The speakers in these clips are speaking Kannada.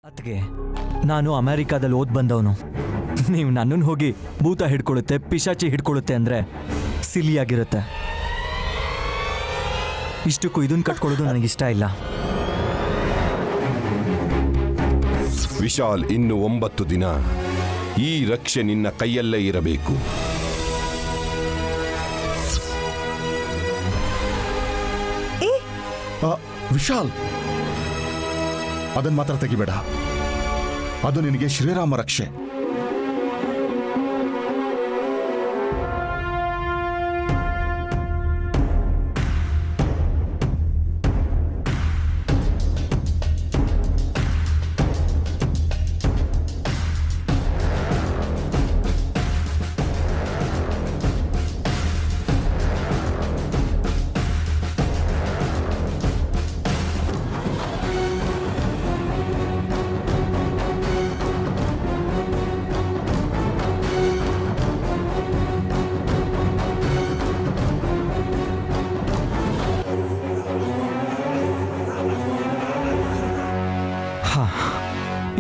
ಅತ್ಗೆ ನಾನು ಅಮೆರಿಕಾದಲ್ಲಿ ಓದ್ ಬಂದವನು. ನೀವು ನನ್ನನ್ನು ಹೋಗಿ ಭೂತ ಹಿಡ್ಕೊಳ್ಳುತ್ತೆ ಪಿಶಾಚಿ ಹಿಡ್ಕೊಳ್ಳುತ್ತೆ ಅಂದರೆ ಸಿಲಿಯಾಗಿರುತ್ತೆ. ಇಷ್ಟಕ್ಕೂ ಇದನ್ನು ಕಟ್ಕೊಳ್ಳೋದು ನನಗಿಷ್ಟ ಇಲ್ಲ. ವಿಶಾಲ್, ಇನ್ನು 9 ದಿನ ಈ ರಕ್ಷೆ ನಿನ್ನ ಕೈಯಲ್ಲೇ ಇರಬೇಕು. ವಿಶಾಲ್, ಅದನ್ನ ಮಾತ್ರ ತೆಗಿಬೇಡ. ಅದು ನಿನಗೆ ಶ್ರೀರಾಮ ರಕ್ಷೆ.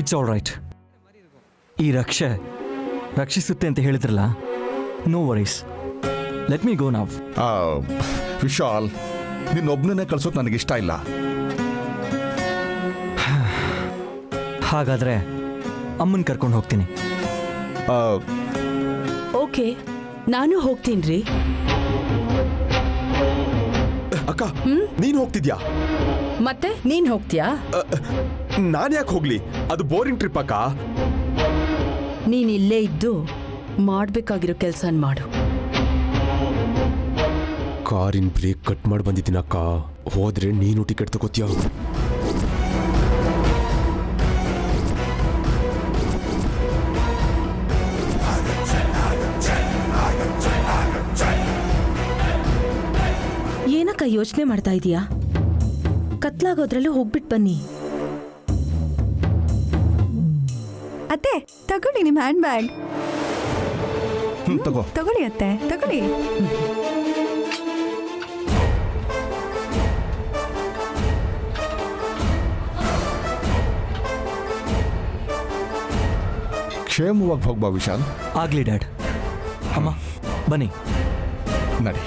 It's all right. ಈ ರಕ್ಷಿಸುತ್ತೆ ಅಂತ ಹೇಳಿದ್ರಲ್ಲ, no worries, let me go now. Vishal, ನಿನ್ನೊಬ್ಬನೇ ಕಳ್ಸೋದು ನನಗಿಷ್ಟ ಇಲ್ಲ. ಹಾಗಾದ್ರೆ ಅಮ್ಮನ್ ಕರ್ಕೊಂಡು ಹೋಗ್ತೀನಿ. ಓಕೆ, ನಾನು ಹೋಗ್ತೀನ್ರಿ. ಅಕ್ಕ, ನೀನ್ ಹೋಗ್ತಿದ್ಯಾ? ಮತ್ತೆ ನೀನ್ ಹೋಗ್ತೀಯಾ? ನಾನ್ ಯಾಕೆ ಹೋಗ್ಲಿ? ಅದು ಬೋರಿಂಗ್ ಟ್ರಿಪ್ ಅಕ್ಕ. ನೀನ್ ಇಲ್ಲೇ ಇದ್ದು ಮಾಡ್ಬೇಕಾಗಿರೋ ಕೆಲ್ಸನ್ ಮಾಡು. ಕಾರಿನ ಬ್ರೇಕ್ ಕಟ್ ಮಾಡಿ ಬಂದಿದ್ದೀನಿ ಅಕ್ಕ. ಹೋದ್ರೆ ನೀನು ಟಿಕೆಟ್ ತಗೋತೀಯ? ಏನಕ್ಕ ಯೋಚನೆ ಮಾಡ್ತಾ ಇದೀಯಾ? ಕತ್ಲಾಗೋದ್ರಲ್ಲೂ ಹೋಗ್ಬಿಟ್ ಬನ್ನಿ. ಅತ್ತೆ, ತಗೊಳ್ಳಿ ನಿಮ್ಮ ಹ್ಯಾಂಡ್ ಬ್ಯಾಗ್. ತಗೋ. ತಗೊಳ್ಳಿ ಅತ್ತೆ, ತಗೊಳ್ಳಿ. ಕ್ಷೇಮವಾಗಿ ಹೋಗ್ಬಾ ವಿಶಾಲ್. ಆಗ್ಲಿ ಡ್ಯಾಡ್. ಅಮ್ಮ ಬನ್ನಿ. ನಡಿ.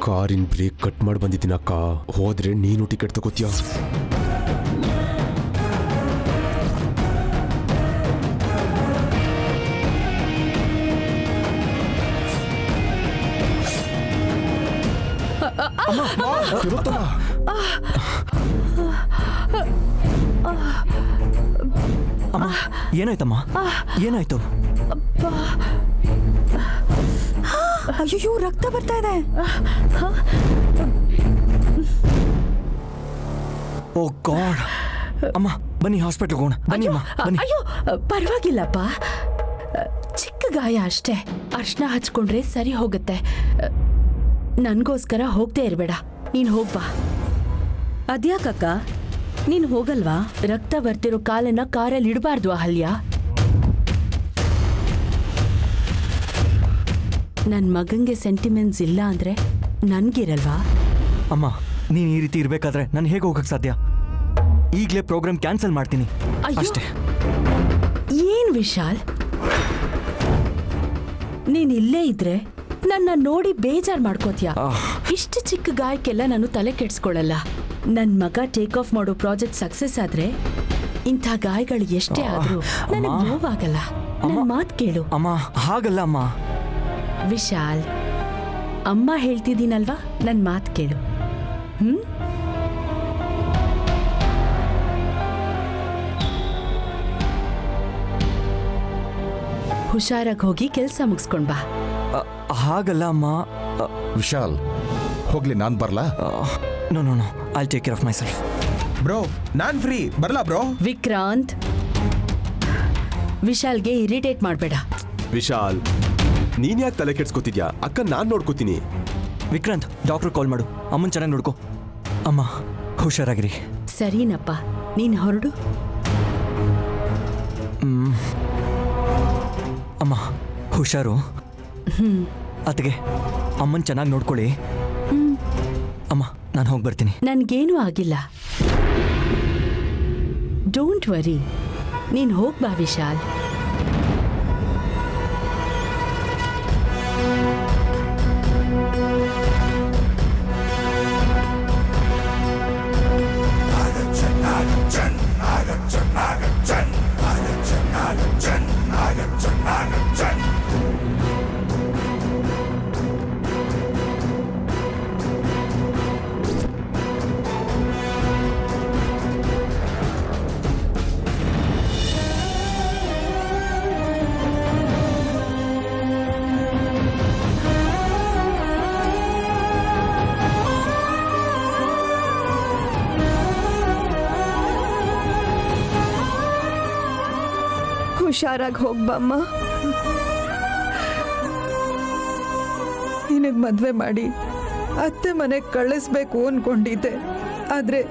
ಕಾರಿನ ಬ್ರೇಕ್ ಕಟ್ ಮಾಡಿ ಬಂದಿದ್ದೀನಿ ಅಕ್ಕ. ಹೋದ್ರೆ ನೀನು ಟಿಕೆಟ್ ತಗೋತೀಯ? ಅಮ್ಮ, ಏನಾಯ್ತಮ್ಮ? ಏನಾಯ್ತು? ಅಯ್ಯೋ, ರಕ್ತ ಬರ್ತಾ ಇದೆ. ಓ ಗಾಡ್. ಅಮ್ಮ ಬನ್ನಿ, ಹಾಸ್ಪಿಟಲ್ಗೆ ಹೋಗೋಣ. ಬನ್ನಿ ಅಮ್ಮ, ಬನ್ನಿ. ಅಯ್ಯೋ, ಪರವಾಗಿಲ್ಲಪ್ಪ, ಚಿಕ್ಕ ಗಾಯ ಅಷ್ಟೇ. ಅರ್ಶನ ಹಚ್ಕೊಂಡ್ರೆ ಸರಿ ಹೋಗುತ್ತೆ. ನನ್ಗೋಸ್ಕರ ಹೋಗ್ತೇ ಇರ್ಬೇಡ, ನೀನ್ ಹೋಗ್ಬಾ. ಅದ್ಯಾಕಕ್ಕ ನೀನ್ ಹೋಗಲ್ವಾ? ರಕ್ತ ಬರ್ತಿರೋ ಕಾಲನ್ನ ಕಾರಲ್ಲಿ ಇಡಬಾರ್ದು ಅಹಲ್ಯ. ನನ್ ಮಗಂಗೆ ಸೆಂಟಿಮೆಂಟ್ಸ್ ಇಲ್ಲ ಅಂದ್ರೆ ನನ್ಗಿರಲ್ವಾ? ಅಮ್ಮ, ನೀನ್ ಈ ರೀತಿ ಇರ್ಬೇಕಾದ್ರೆ ನಾನು ಹೇಗೆ ಹೋಗಕ್ ಸಾಧ್ಯ? ಈಗಲೇ ಪ್ರೋಗ್ರಾಮ್ ಕ್ಯಾನ್ಸಲ್ ಮಾಡ್ತೀನಿ ಅಷ್ಟೇ. ಏನ್ ವಿಶಾಲ್, ನೀನ್ ಇಲ್ಲೇ ಇದ್ರೆ ನನ್ನ ನೋಡಿ ಬೇಜಾರ್ ಮಾಡ್ಕೋತೀಯ. ಇಷ್ಟು ಚಿಕ್ಕ ಗಾಯಕ್ಕೆಲ್ಲ ನಾನು ತಲೆ ಕೆಡ್ಸ್ಕೊಳ್ಳಲ್ಲ. ನನ್ ಮಗ ಟೇಕ್ ಆಫ್ ಮಾಡೋ ಪ್ರಾಜೆಕ್ಟ್ ಸಕ್ಸಸ್ ಆದ್ರೆ ಇಂಥ ಗಾಯಗಳು ಎಷ್ಟೇ ಆದ್ರೂ ನನಗ್ ನೋವಾಗಲ್ಲ. ನನ್ ಮಾತ್ ಕೇಳು. ಅಮ್ಮ, ಹಾಗಲ್ಲ ಅಮ್ಮ. ವಿಶಾಲ್, ಅಮ್ಮ ಹೇಳ್ತಿದ್ದೀನಲ್ವಾ, ನನ್ ಮಾತ್ ಕೇಳು. ಹುಷಾರಾಗಿ ಹೋಗಿ ಕೆಲ್ಸ ಮುಗಿಸ್ಕೊಂಡ್ ಬಾ. ಹಾಗಲ್ಲ ಅಮ್ಮ. ವಿಶಾಲ್, ಹೋಗ್ಲಿ, ನಾನ್ ಬರ್ಲಾ? No no no, I'll take care of myself. Bro, ನಾನ್ ಫ್ರೀ, ಬರ್ಲಾ ಬ್ರೋ? ವಿಕ್ರಾಂತ್, ವಿಶಾಲ್ಗೆ ಇರಿಟೇಟ್ ಮಾಡಬೇಡ. ವಿಶಾಲ್, ನೀನ್ ಯಾಕೆ ತಲೆ ಕೆಡ್ಸ್ಕೊತಿದ್ಯಾ? ಅಕ್ಕ ನಾನ್ ನೋಡ್ಕೋತೀನಿ. ವಿಕ್ರಾಂತ್, ಡಾಕ್ಟ್ರ್ ಕಾಲ್ ಮಾಡು. ಅಮ್ಮನ್ ಚೆನ್ನಾಗಿ ನೋಡ್ಕೊ. ಅಮ್ಮ ಹುಷಾರಾಗಿರಿ. ಸರಿನಪ್ಪ, ನೀನ್ ಹೊರಡು. ಅಮ್ಮ ಹುಷಾರು. ಅತ್ತಿಗೆ ಅಮ್ಮನ್ ಚೆನ್ನಾಗಿ ನೋಡ್ಕೊಳ್ಳಿ. ಅಮ್ಮ ನಾನು ಹೋಗಿ ಬರ್ತೀನಿ. ನನ್ಗೇನೂ ಆಗಿಲ್ಲ. ಡೋಂಟ್ ವರಿ, ನೀನ್ ಹೋಗ್ಬಾ ವಿಶಾಲ್. ಹುಷಾರಾಗಿ ಹೋಗ್ಬಮ್ಮ. ನಿನಗೆ ಮದುವೆ ಮಾಡಿ ಅತ್ತೆ ಮನೆಗೆ ಕಳಿಸ್ಬೇಕು ಅನ್ಕೊಂಡಿದ್ದೆ, ಆದ್ರೆ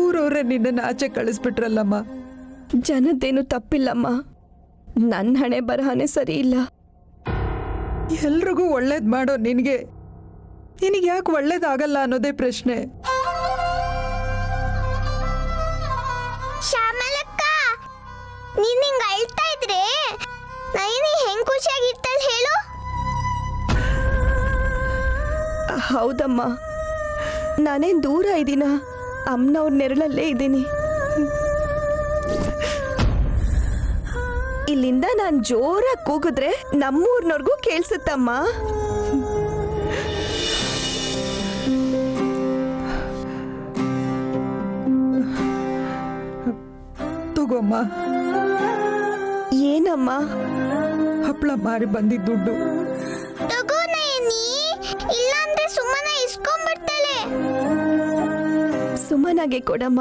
ಊರವ್ರೆ ನಿನ್ನನ್ನು ಆಚೆ ಕಳಿಸ್ಬಿಟ್ರಲ್ಲಮ್ಮ. ಜನದ್ದೇನು ತಪ್ಪಿಲ್ಲಮ್ಮ, ನನ್ನ ಹಣೆ ಬರಹನೇ ಸರಿ ಇಲ್ಲ. ಎಲ್ರಿಗೂ ಒಳ್ಳೇದು ಮಾಡೋ ನಿನಗೆ ಯಾಕೆ ಒಳ್ಳೇದಾಗಲ್ಲ ಅನ್ನೋದೇ ಪ್ರಶ್ನೆ. ಶ್ಯಾಮಲಕ್ಕ, ನೀನ್ ಹಿಂಗ ಅಳ್ತಾ ಇದ್ರೆ ನೈನಿ ಹೆಂಗ್ ಖುಷಿಯಾಗಿರ್ತಾಳೆ ಹೇಳು? ಹೌದಮ್ಮ, ನಾನೇನ್ ದೂರ ಇದ್ದೀನ, ಅಮ್ಮನವ್ರ ನೆರಳಲ್ಲೇ ಇದ್ದೀನಿ. ಇಲ್ಲಿಂದ ನಾನು ಜೋರಾಗಿ ಕೂಗಿದ್ರೆ ನಮ್ಮೂರ್ನವ್ರಿಗೂ ಕೇಳಿಸುತ್ತಮ್ಮ. ತಗೋಮ್ಮ. ಏನಮ್ಮ? ಹಪ್ಪಳ ಮಾರಿ ಬಂದಿದ್ದ ದುಡ್ಡು. ತಗೋ ನೈನಿ, ಇಲ್ಲಾಂದ್ರೆ ಸುಮ್ಮನ ಇಸ್ಕೊಂಡ್ಬಿಡ್ತಾಳೆ. ಸುಮ್ಮನಾಗೆ ಕೊಡಮ್ಮ,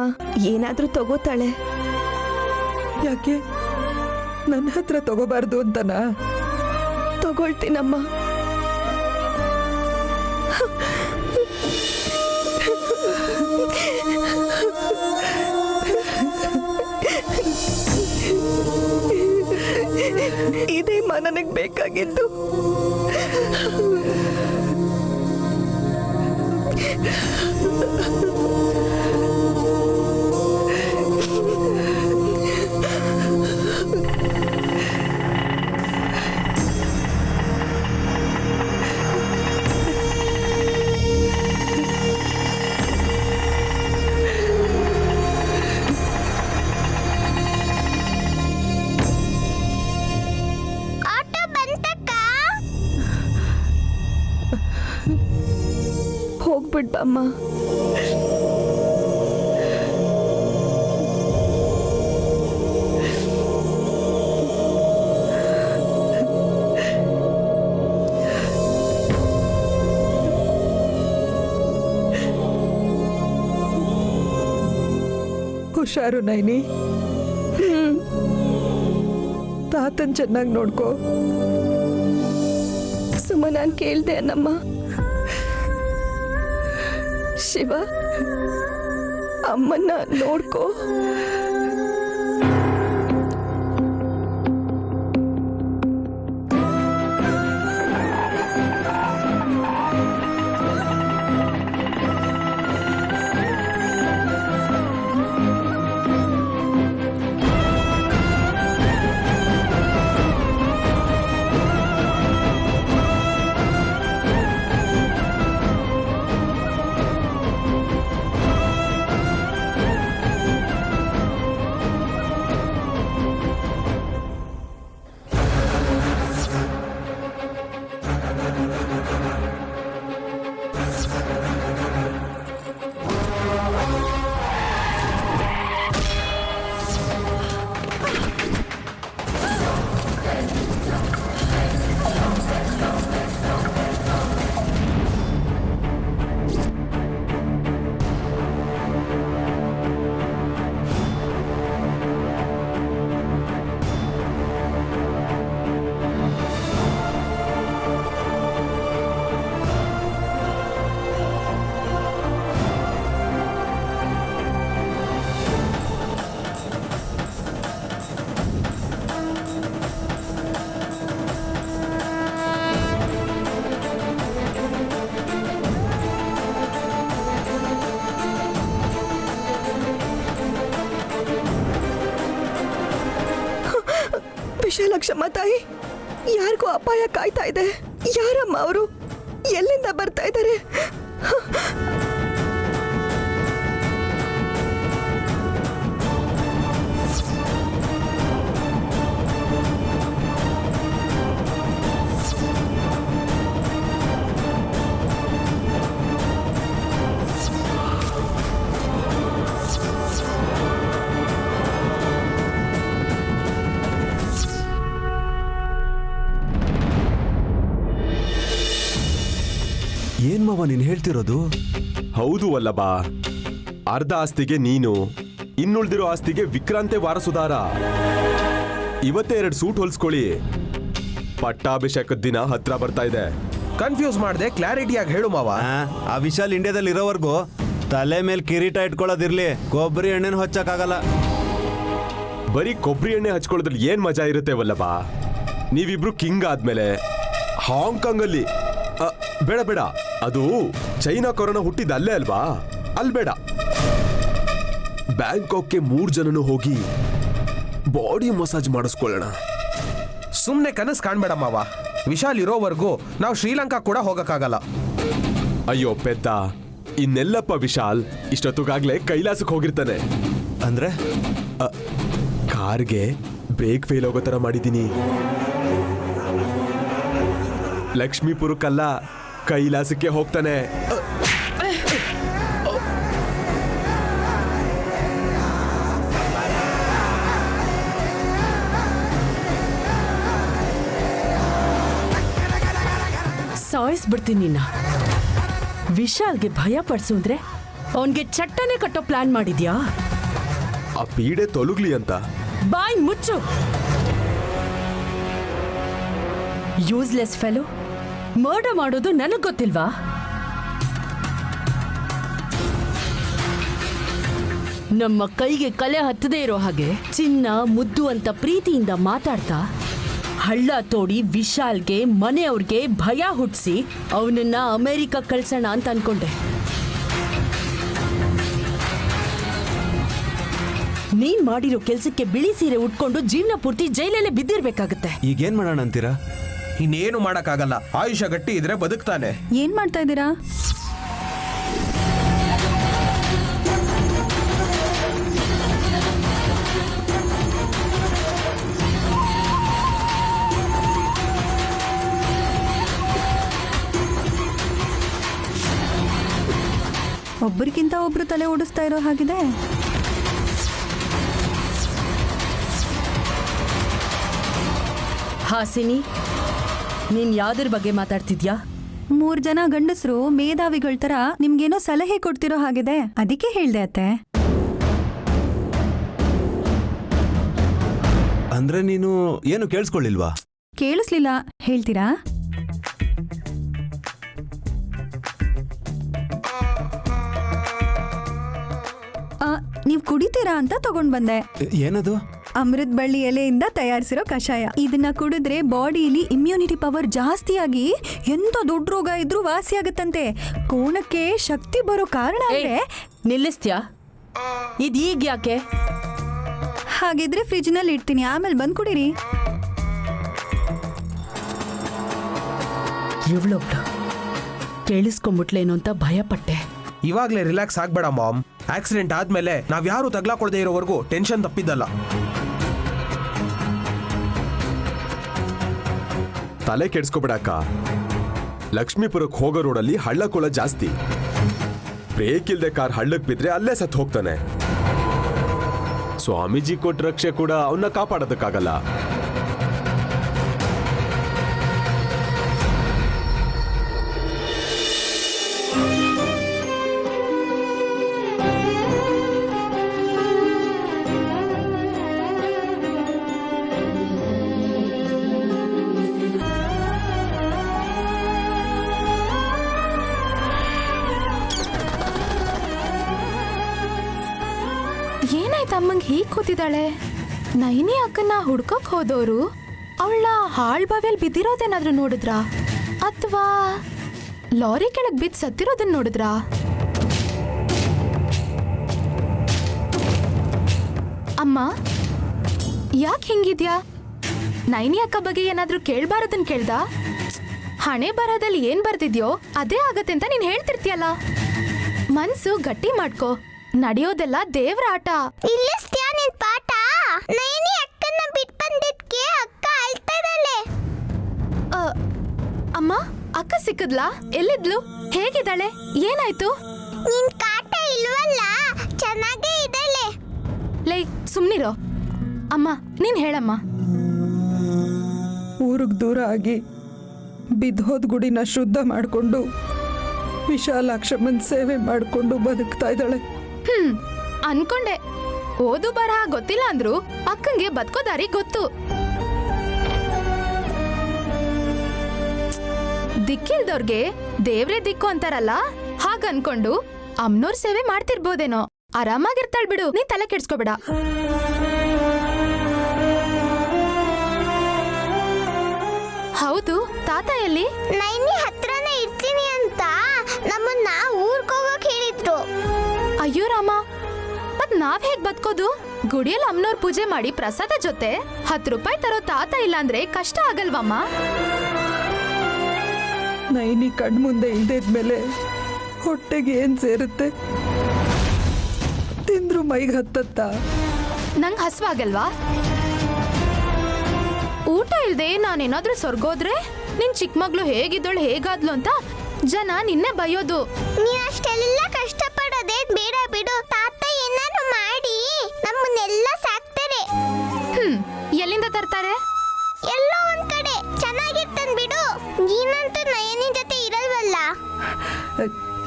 ಏನಾದ್ರೂ ತಗೋತಾಳೆ. ಯಾಕೆ ನನ್ನ ಹತ್ರ ತಗೋಬಾರ್ದು ಅಂತನಾ? ತಗೊಳ್ತೀನಮ್ಮ. ಇದೇ ನನಗೆ ಬೇಕಾಗಿದ್ದು. ಆಟೋ ಬಂತಕ್ಕ? ಹೋಗ್ಬಿಡ್ಬಮ್ಮ. ಹುಷಾರು ನೈನಿ. ತಾತನ್ ಚೆನ್ನಾಗಿ ನೋಡ್ಕೋ. ಸುಮ್ಮ ನಾನು ಕೇಳ್ದೆ ಅನ್ನಮ್ಮ. ಶಿವ, ಅಮ್ಮನ್ನ ನೋಡ್ಕೋ. ಕ್ಷಮಾ ತಾಯಿ. ಯಾರಿಗೂ ಅಪಾಯ ಕಾಯ್ತಾ ಇದೆ. ಯಾರಮ್ಮ ಅವರು? ಎಲ್ಲಿಂದ ಬರ್ತಾ ಇದ್ದಾರೆ? ಏನ್ ಮಾವ ನೀನ್ ಹೇಳ್ತಿರೋದು? ಹೌದು ವಲ್ಲಭ, ಅರ್ಧ ಆಸ್ತಿಗೆ ನೀನು, ಇನ್ನುಳಿದಿರೋ ಆಸ್ತಿಗೆ ವಿಕ್ರಾಂತೆ ವಾರಸುದಾರ. ಇವತ್ತೇ 2 ಸೂಟ್ ಹೊಲ್ಸ್ಕೊಳ್ಳಿ. ಪಟ್ಟಾಭಿಷೇಕದ ದಿನ ಹತ್ರ ಬರ್ತಾ ಇದೆ. ಕನ್ಫ್ಯೂಸ್ ಮಾಡದೆ ಕ್ಲಾರಿಟಿಯಾಗಿ ಹೇಳು ಮಾವ. ಆ ವಿಶಾಲ್ ಇಂಡಿಯಾದಲ್ಲಿ ಇರೋವರೆಗೂ ತಲೆ ಮೇಲೆ ಕಿರೀಟ ಇಟ್ಕೊಳ್ಳೋದಿರ್ಲಿ, ಕೊಬ್ಬರಿ ಎಣ್ಣೆನ ಹೊಚ್ಚಕ್ಕಾಗಲ್ಲ. ಬರೀ ಕೊಬ್ಬರಿ ಎಣ್ಣೆ ಹಚ್ಕೊಳ್ಳೋದ್ರಲ್ಲಿ ಏನ್ ಮಜಾ ಇರುತ್ತೆ ವಲ್ಲಭ? ನೀವಿಬ್ರು ಕಿಂಗ್ ಆದ್ಮೇಲೆ ಹಾಂಗ್ಕಾಂಗ್ ಅಲ್ಲಿ ಬೇಡ ಬೇಡ, ಅದು ಚೈನಾ ಕೊರೋನಾ ಹುಟ್ಟಿದ ಅಲ್ಲೇ ಅಲ್ವಾ? ಅಲ್ಲಿ ಬೇಡ, ಬ್ಯಾಂಕಾಕ್ಗೆ 3 ಜನನು ಹೋಗಿ ಬಾಡಿ ಮಸಾಜ್ ಮಾಡಿಸ್ಕೊಳ್ಳೋಣ. ಸುಮ್ನೆ ಕನಸು ಕಾಣ್ಬೇಡ ಮಾವ. ವಿಶಾಲ್ ಇರೋವರೆಗೂ ನಾವು ಶ್ರೀಲಂಕಾ ಕೂಡ ಹೋಗಕ್ಕಾಗಲ್ಲ. ಅಯ್ಯೋ ಪೆದ್ದ, ಇನ್ನೆಲ್ಲಪ್ಪ ವಿಶಾಲ್ ಇಷ್ಟೊತ್ತಿಗಾಗ್ಲೇ ಕೈಲಾಸಕ್ಕೆ ಹೋಗಿರ್ತಾನೆ. ಅಂದ್ರೆ ಕಾರ್ಗೆ ಬ್ರೇಕ್ ಫೇಲ್ ಹೋಗೋ ತರ ಮಾಡಿದ್ದೀನಿ. ಲಕ್ಷ್ಮೀಪುರಕ್ಕಲ್ಲ, ಕೈಲಾಸಕ್ಕೆ ಹೋಗ್ತಾನೆ. ಸಾಯಿಸ್ಬಿಡ್ತೀನಿ ನಿನ್ನ. ವಿಶಾಲ್ಗೆ ಭಯ ಪಡಿಸಿದ್ರೆ ಅವನ್ಗೆ ಚಟ್ಟನೆ ಕಟ್ಟೋ ಪ್ಲಾನ್ ಮಾಡಿದ್ಯಾ? ಆ ಪೀಡೆ ತೊಲಗ್ಲಿ ಅಂತ. ಬಾಯ್ ಮುಚ್ಚು. ಯೂಸ್ಲೆಸ್ ಫೆಲೋ, ಮರ್ಡರ್ ಮಾಡೋದು ನನಗ್ ಗೊತ್ತಿಲ್ವಾ? ನಮ್ಮ ಕೈಗೆ ಕಲೆ ಹತ್ತದೇ ಇರೋ ಹಾಗೆ ಚಿನ್ನ ಮುದ್ದು ಅಂತ ಪ್ರೀತಿಯಿಂದ ಮಾತಾಡ್ತಾ ಹಳ್ಳ ತೋಡಿ ವಿಶಾಲ್ಗೆ ಮನೆಯವ್ರಿಗೆ ಭಯ ಹುಟ್ಟಿಸಿ ಅವನನ್ನ ಅಮೆರಿಕ ಕಳ್ಸೋಣ ಅಂತ ಅನ್ಕೊಂಡೆ. ನೀನ್ ಮಾಡಿರೋ ಕೆಲ್ಸಕ್ಕೆ ಬಿಳಿ ಸೀರೆ ಉಟ್ಕೊಂಡು ಜೀವನ ಪೂರ್ತಿ ಜೈಲಲ್ಲೇ ಬಿದ್ದಿರ್ಬೇಕಾಗತ್ತೆ. ಈಗೇನ್ ಮಾಡೋಣ ಅಂತೀರಾ? ಇನ್ನೇನು ಮಾಡಕ್ಕಾಗಲ್ಲ. ಆಯುಷ್ಯ ಗಟ್ಟಿ ಇದ್ರೆ ಬದುಕ್ತಾನೆ. ಏನ್ ಮಾಡ್ತಾ ಇದ್ದೀರಾ? ಒಬ್ಬರಿಗಿಂತ ಒಬ್ರು ತಲೆ ಓಡಿಸ್ತಾ ಇರೋ ಹಾಗಿದೆ. ಹಾಸಿನಿ, ನೀನ್ ಯಾವ್ದ್ರ ಬಗ್ಗೆ ಮಾತಾಡ್ತಿದ್ಯಾ? 3 ಜನ ಗಂಡಸರು ಮೇಧಾವಿಗಳ ತರ ನಿಮ್ಗೇನೋ ಸಲಹೆ ಕೊಡ್ತಿರೋ ಹಾಗಿದೆ, ಅದಕ್ಕೆ ಹೇಳ್ದೆ ಅತ್ತೆ. ಅಂದ್ರೆ ನೀನು ಏನು ಕೇಳಿಸ್ಕೊಳ್ಳಿಲ್ವಾ? ಕೇಳಿಸ್ಲಿಲ್ಲ, ಹೇಳ್ತೀರಾ? ನೀವ್ ಕುಡಿತೀರಾ ಅಂತ ತಗೊಂಡ್ ಬಂದೆ. ಏನದು? ಅಮೃತ್ ಬಳ್ಳಿ ಎಲೆಯಿಂದ ತಯಾರಿಸಿರೋ ಕಷಾಯ. ಇದನ್ನ ಕುಡಿದ್ರೆ ಬಾಡಿಲಿ ಇಮ್ಯುನಿಟಿ ಪವರ್ ಜಾಸ್ತಿಯಾಗಿ ಎಂತ ದೊಡ್ಡ ರೋಗ ಇದ್ರೂ ವಾಸಿ ಆಗುತ್ತಂತೆ. ಕೋಣಕ್ಕೆ ಶಕ್ತಿ ಬರೋ ಕಾರಣ ಅಂದ್ರೆ. ನಿಲ್ಲಿಸ್ತ್ಯಾ? ಇದೀಗ ಯಾಕೆ? ಹಾಗಿದ್ರೆ ಫ್ರಿಜ್ ನಲ್ಲಿ ಇಡ್ತೀನಿ, ಆಮೇಲೆ ಬಂದ್ ಕುಡೀರಿ. ಇವಳೊಬ್ಳು ಕೇಳಿಸ್ಕೊಂಬಿಟ್ಲೇನು ಅಂತ ಭಯಪಟ್ಟೆ. ಇವಾಗ್ಲೇ ರಿಲ್ಯಾಕ್ಸ್ ಆಗ್ಬೇಡ ಮಾಮ್. ಆಕ್ಸಿಡೆಂಟ್ ಆದ್ಮೇಲೆ ನಾವ್ಯಾರು ತಗ್ಲಾಕೊಳ್ದೇ ಇರೋವರೆಗೂ ಟೆನ್ಷನ್ ತಪ್ಪಿದ್ದಲ್ಲ. ತಲೆ ಕೆಡ್ಸ್ಕೊಬಿಡಕ್ಕ. ಲಕ್ಷ್ಮೀಪುರಕ್ಕೆ ಹೋಗೋ ರೋಡಲ್ಲಿ ಹಳ್ಳ ಕೊಳ್ಳ ಜಾಸ್ತಿ. ಬ್ರೇಕ್ ಇಲ್ದೆ ಕಾರ್ ಹಳ್ಳಕ್ ಬಿದ್ರೆ ಅಲ್ಲೇ ಸತ್ತು ಹೋಗ್ತಾನೆ. ಸ್ವಾಮೀಜಿ ಕೊಟ್ಟ ರಕ್ಷೆ ಕೂಡ ಅವನ್ನ ಕಾಪಾಡೋದಕ್ಕಾಗಲ್ಲ. ಏನಾಯ್ತು ಅಮ್ಮಂಗೆ ಹೀಗೆ ಕೂತಿದ್ದಾಳೆ? ನೈನಿ ಅಕ್ಕನ ಹುಡ್ಕಕ್ ಹೋದವರು ಅವಳ ಹಾಳ್ ಬಾವಿಯಲ್ಲಿ ಬಿದ್ದಿರೋದೇನಾದ್ರೂ ನೋಡಿದ್ರಾ? ಅಥವಾ ಲಾರಿ ಕೆಳಗೆ ಬಿದ್ದು ಸತ್ತಿರೋದನ್ನ ನೋಡಿದ್ರಾ? ಅಮ್ಮ ಯಾಕೆ ಹಿಂಗಿದ್ಯಾ? ನೈನಿ ಅಕ್ಕ ಬಗ್ಗೆ ಏನಾದ್ರೂ ಕೇಳ್ಬಾರದನ್ ಕೇಳ್ದ? ಹಣೆ ಬರದಲ್ಲಿ ಏನ್ ಬರ್ದಿದ್ಯೋ ಅದೇ ಆಗತ್ತೆ ಅಂತ ನೀನ್ ಹೇಳ್ತಿರ್ತೀಯಲ್ಲ. ಮನ್ಸು ಗಟ್ಟಿ ಮಾಡ್ಕೋ, ನಡೆಯೋದೆಲ್ಲ ದೇವ್ರ ಆಟ. ಇಲ್ಲಿಸ್ತ್ಯಾ ನಿನ್ ಪಾಠ? ನೈನಿ ಅಕ್ಕನ್ನ ಬಿಟ್ ಬಂದಿದ್ಕೆ ಅಕ್ಕ ಅಳ್ತಾ ಇದ್ದಾಳೆ. ಅಮ್ಮ, ಅಕ್ಕ ಸಿಕ್ಕದ್ಲಾ? ಎಲ್ಲಿದ್ಲು? ಹೇಗಿದ್ದಾಳೆ? ಏನಾಯ್ತು? ನಿನ್ ಕಾಟ ಇಲ್ವಲ್ಲ, ಚೆನ್ನಾಗೇ ಇದ್ದಾಳೆ. ಲೈ ಸುಮ್ನಿರೋ. ಅಮ್ಮ ನೀನ್ ಹೇಳಮ್ಮ. ಊರಿಗೆ ದೂರ ಆಗಿ ಬಿದ್ದೋದ್ ಗುಡಿನ ಶುದ್ಧ ಮಾಡಿಕೊಂಡು ವಿಶಾಲಾಕ್ಷಮ್ಮನ್ ಸೇವೆ ಮಾಡಿಕೊಂಡು ಬದುಕ್ತಾ ಇದ್ದಾಳೆ. ಅನ್ಕೊಂಡೆ. ಓದು ಬರಹ ಗೊತ್ತಿಲ್ಲ ಅಂದ್ರು ಅಕ್ಕಂಗೆ ಬದುಕೋ ದಾರಿ ಗೊತ್ತು. ದಿಕ್ಕಿಲ್ದವ್ರಿಗೆ ದೇವ್ರೇ ದಿಕ್ಕು ಅಂತಾರಲ್ಲ, ಹಾಗನ್ಕೊಂಡು ಅಮ್ನೋರ್ ಸೇವೆ ಮಾಡ್ತಿರ್ಬೋದೇನೋ. ಆರಾಮಾಗಿರ್ತಾಳ್ ಬಿಡು, ನೀ ತಲೆ ಕೆಡ್ಸ್ಕೊಬೇಡ. ಹೌದು, ತಾತ ಎಲ್ಲಿ? ನೈನಿ ಹತ್ರನೇ ಇರ್ತೀನಿ ಅಂತ ನಮ್ಮನ್ನ ಊರ್ಗ್ ಹೋಗಕ್ ಹೇಳಿದ್ರು. ಅಯ್ಯೋ ರಾಮ, ಮತ್ ನಾವ್ ಹೇಗ್ ಬದುಕೋದು? ಗುಡಿಯಲ್ಲಿ ಅಮ್ನೋರ್ ಪೂಜೆ ಮಾಡಿ ಪ್ರಸಾದ ಜೊತೆ 10 ರೂಪಾಯಿ ತರೋ ತಾತ ಇಲ್ಲಾಂದ್ರೆ ಕಷ್ಟ ಆಗಲ್ವಮ್ಮ? ನೈನಿ ಕಣ್ಮುಂದೆ ಇಲ್ದಿದ್ಮೇಲೆ ಹೊಟ್ಟೆಗೆ ಏನ್ ಸೇರುತ್ತೆ? ತಿಂದ್ರು ಮೈಗೆ ಹತ್ತತ್ತ? ನಂಗ್ ಹಸ್ವಾಗಲ್ವಾ? ಊಟ ಇಲ್ದೆ ನಾನೇನಾದ್ರೂ ಸ್ವರ್ಗೋದ್ರೆ ನಿನ್ ಚಿಕ್ಕ ಮಗ್ಳು ಹೇಗಿದ್ದಳು ಹೇಗಾದ್ಲು ಅಂತ ಜನ ನಿನ್ನೆ ಬೈಯೋದು. ನೀ ಅಷ್ಟೆಲ್ಲ ಕಷ್ಟಪಡೋದೇ ಬೇಡ ಬಿಡು. ತಾತ ಏನಾದ್ರು ಮಾಡಿ ನಮ್ಮನ್ನೆಲ್ಲ ಸಾಕ್ತಾರೆ. ಎಲ್ಲಿಂದ ತರ್ತಾರೆ? ಎಲ್ಲೋ ಒಂದ್ ಕಡೆ ಚೆನ್ನಾಗಿರ್ತನ್ ಬಿಡು. ನೀನಂತೂ ನಯನಿ ಜೊತೆ ಇರಲ್ವಲ್ಲ.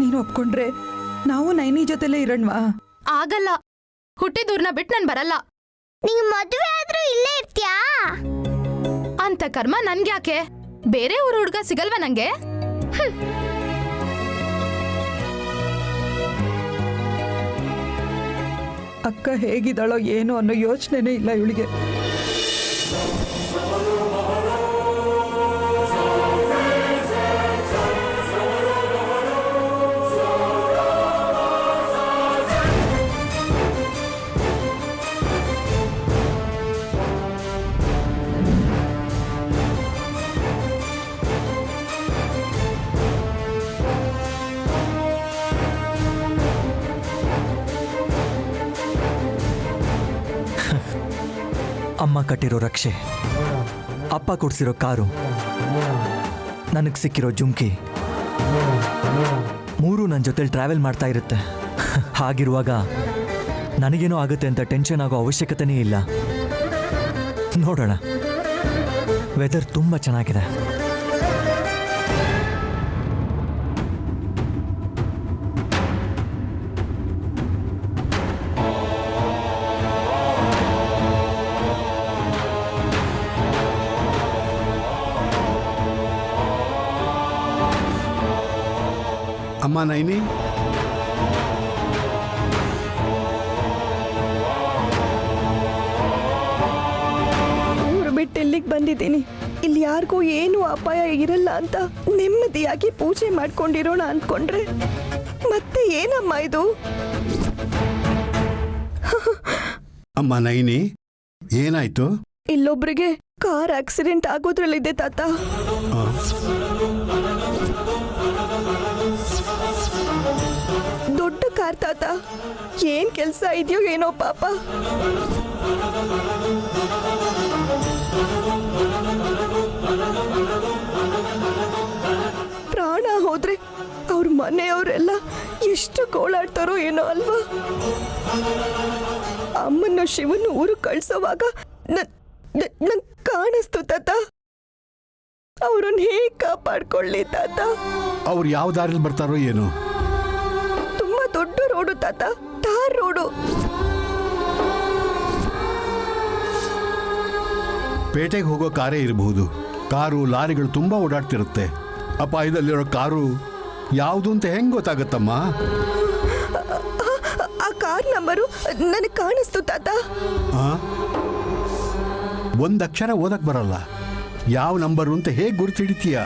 ನೀನು ಒಪ್ಕೊಂಡ್ರೆ ನಾವು ನೈನಿ ಜೊತೆಲೇ ಇರೋಣವಾ? ಆಗಲ್ಲ. ಹುಟ್ಟಿದೂರ್ನ ಬಿಟ್ಟು ನಾನು ಬರಲ್ಲ. ನಿಂಗ್ ಮದುವೆ ಆದ್ರೂ ಇಲ್ಲೇ ಇರ್ತ್ಯಾ? ಅಂತ ಕರ್ಮ ನನ್ಗ್ಯಾಕೆ? ಬೇರೆ ಊರು ಹುಡ್ಗ ಸಿಗಲ್ವಾ ನಂಗೆ? ಅಕ್ಕ ಹೇಗಿದ್ದಾಳೋ ಏನೋ ಅನ್ನೋ ಯೋಚನೆನೇ ಇಲ್ಲ ಇವಳಿಗೆ. ಅಮ್ಮ ಕಟ್ಟಿರೋ ರಕ್ಷೆ, ಅಪ್ಪ ಕೊಡ್ಸಿರೋ ಕಾರು, ನನಗೆ ಸಿಕ್ಕಿರೋ ಜುಮ್ಕಿ, ಮೂರು ನನ್ನ ಜೊತೆಲಿ ಟ್ರಾವೆಲ್ ಮಾಡ್ತಾ ಇರುತ್ತೆ. ಹಾಗಿರುವಾಗ ನನಗೇನೋ ಆಗುತ್ತೆ ಅಂತ ಟೆನ್ಷನ್ ಆಗೋ ಅವಶ್ಯಕತೆನೇ ಇಲ್ಲ. ನೋಡೋಣ, ವೆದರ್ ತುಂಬ ಚೆನ್ನಾಗಿದೆ. ಅಮ್ಮ ನೈನಿ, ಊರು ಬಿಟ್ಟು ಇಲ್ಲಿಗೆ ಬಂದಿದ್ದೀನಿ. ಇಲ್ಲಿ ಯಾರಿಗೂ ಏನು ಅಪಾಯ ಇರಲ್ಲ ಅಂತ ನೆಮ್ಮದಿಯಾಗಿ ಪೂಜೆ ಮಾಡ್ಕೊಂಡಿರೋಣ ಅಂದ್ಕೊಂಡ್ರೆ ಮತ್ತೆ ಏನಮ್ಮ ಇದು? ಅಮ್ಮ ನೈನಿ, ಏನಾಯ್ತು? ಇಲ್ಲೊಬ್ರಿಗೆ ಕಾರ್ ಆಕ್ಸಿಡೆಂಟ್ ಆಗೋದ್ರಲ್ಲಿದೆ ತಾತ. ದೊಡ್ಡ ಕಾರ್ ತಾತ. ಏನ್ ಕೆಲ್ಸ ಇದೆಯೋ ಏನೋ ಪಾಪ. ಪ್ರಾಣ ಹೋದ್ರೆ ಅವ್ರ ಮನೆಯವರೆಲ್ಲ ಎಷ್ಟು ಗೋಳಾಡ್ತಾರೋ ಏನೋ ಅಲ್ವಾ. ಅಮ್ಮನ ಶಿವನ ಊರು ಕಳ್ಸೋವಾಗ ನಂಗ್ ಕಾಣಿಸ್ತು ತಾತ. ಅವ್ರನ್ನ ಹೇಗ್ ಕಾಪಾಡ್ಕೊಳ್ಳಿ ತಾತ? ಅವ್ರು ಯಾವ ದಾರಿಲಿ ಬರ್ತಾರೋ ಏನು? ತುಂಬಾ ದೊಡ್ಡ ರೋಡು ತಾತ, ಟಾರ್ ರೋಡು. ಪೇಟೆಗೆ ಹೋಗೋ ಕಾರೇ ಇರಬಹುದು. ಕಾರು ಲಾರಿಗಳು ತುಂಬಾ ಓಡಾಡ್ತಿರುತ್ತೆ. ಅಪಾಯದಲ್ಲಿರೋ ಕಾರು ಯಾವುದು ಅಂತ ಹೆಂಗ್ ಗೊತ್ತಾಗತ್ತಮ್ಮ? ಆ ಕಾರ್ ನಂಬರು ನನಗೆ ಕಾಣಿಸ್ತು ತಾತ. ಒಂದಕ್ಷರ ಓದಕ್ ಬರಲ್ಲ, ಯಾವ ನಂಬರು ಅಂತ ಹೇಗೆ ಗುರುತಿಡಿತೀಯ?